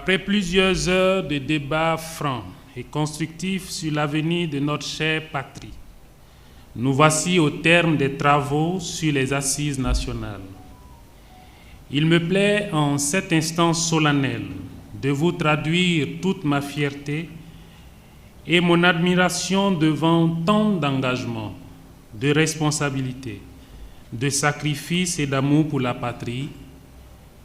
Après plusieurs heures de débats francs et constructifs sur l'avenir de notre chère patrie, nous voici au terme des travaux sur les assises nationales. Il me plaît en cet instant solennel de vous traduire toute ma fierté et mon admiration devant tant d'engagement, de responsabilité, de sacrifice et d'amour pour la patrie,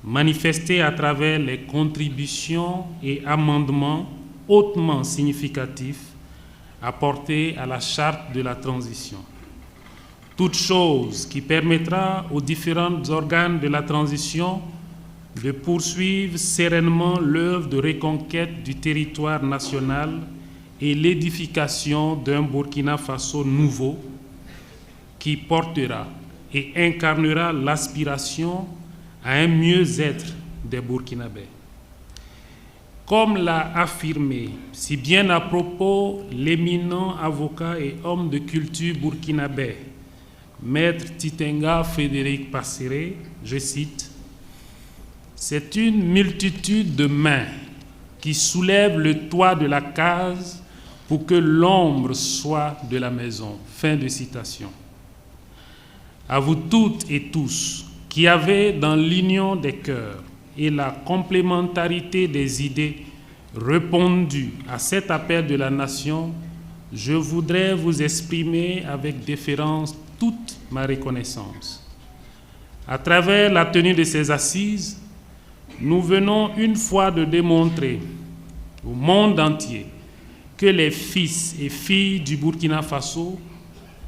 manifestés à travers les contributions et amendements hautement significatifs apportés à la charte de la transition. Toute chose qui permettra aux différents organes de la transition de poursuivre sereinement l'œuvre de reconquête du territoire national et l'édification d'un Burkina Faso nouveau qui portera et incarnera l'aspiration à un mieux-être des Burkinabés. Comme l'a affirmé si bien à propos l'éminent avocat et homme de culture burkinabé, Maître Titenga Frédéric Passéré, je cite, « C'est une multitude de mains qui soulèvent le toit de la case pour que l'ombre soit de la maison. » Fin de citation. À vous toutes et tous qui avez dans l'union des cœurs et la complémentarité des idées répondu à cet appel de la nation, je voudrais vous exprimer avec déférence toute ma reconnaissance. À travers la tenue de ces assises, nous venons une fois de démontrer au monde entier que les fils et filles du Burkina Faso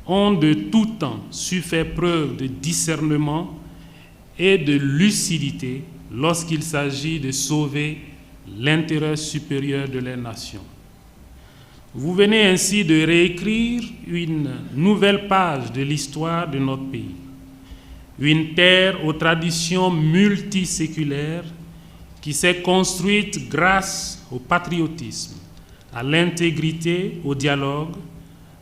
ont de tout temps su faire preuve de discernement et de lucidité lorsqu'il s'agit de sauver l'intérêt supérieur de la nation. Vous venez ainsi de réécrire une nouvelle page de l'histoire de notre pays, une terre aux traditions multiséculaires qui s'est construite grâce au patriotisme, à l'intégrité, au dialogue,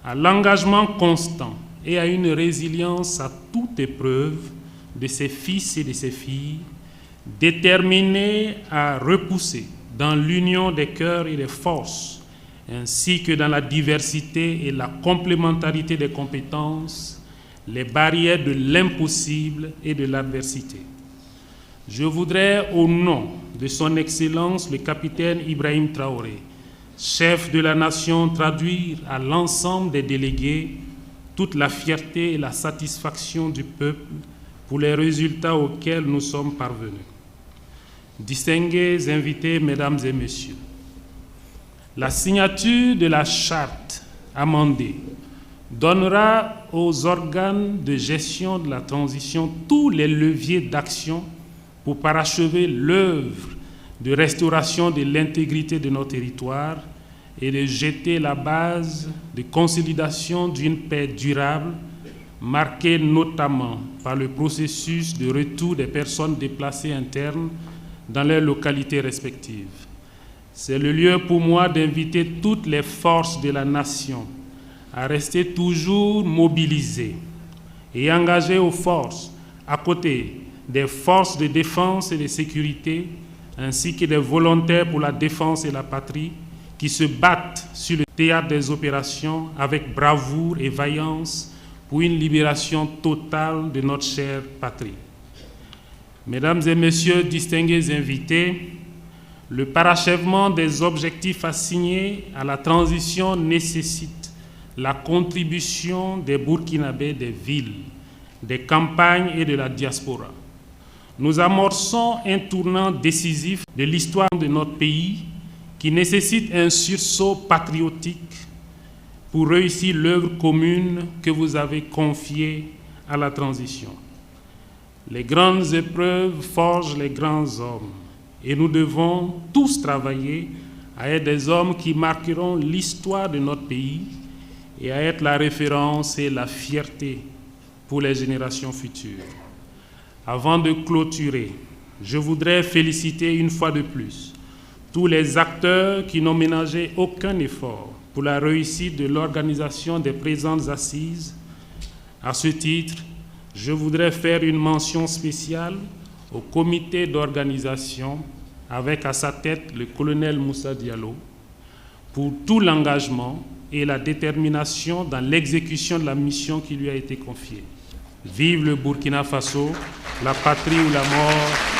à l'engagement constant et à une résilience à toute épreuve de ses fils et de ses filles, déterminés à repousser dans l'union des cœurs et des forces, ainsi que dans la diversité et la complémentarité des compétences, les barrières de l'impossible et de l'adversité. Je voudrais, au nom de son Excellence le capitaine Ibrahim Traoré, chef de la nation, traduire à l'ensemble des délégués toute la fierté et la satisfaction du peuple pour les résultats auxquels nous sommes parvenus. Distingués invités, mesdames et messieurs, la signature de la charte amendée donnera aux organes de gestion de la transition tous les leviers d'action pour parachever l'œuvre de restauration de l'intégrité de nos territoires et de jeter la base de consolidation d'une paix durable, marquée notamment par le processus de retour des personnes déplacées internes dans leurs localités respectives. C'est le lieu pour moi d'inviter toutes les forces de la nation à rester toujours mobilisées et engagées aux forces, à côté des forces de défense et de sécurité, ainsi que des volontaires pour la défense et la patrie, qui se battent sur le théâtre des opérations avec bravoure et vaillance pour une libération totale de notre chère patrie. Mesdames et messieurs, distingués invités, le parachèvement des objectifs assignés à la transition nécessite la contribution des Burkinabés des villes, des campagnes et de la diaspora. Nous amorçons un tournant décisif de l'histoire de notre pays qui nécessite un sursaut patriotique pour réussir l'œuvre commune que vous avez confiée à la transition. Les grandes épreuves forgent les grands hommes et nous devons tous travailler à être des hommes qui marqueront l'histoire de notre pays et à être la référence et la fierté pour les générations futures. Avant de clôturer, je voudrais féliciter une fois de plus tous les acteurs qui n'ont ménagé aucun effort pour la réussite de l'organisation des présentes assises. À ce titre, je voudrais faire une mention spéciale au comité d'organisation avec à sa tête le colonel Moussa Diallo, pour tout l'engagement et la détermination dans l'exécution de la mission qui lui a été confiée. Vive le Burkina Faso, la patrie ou la mort.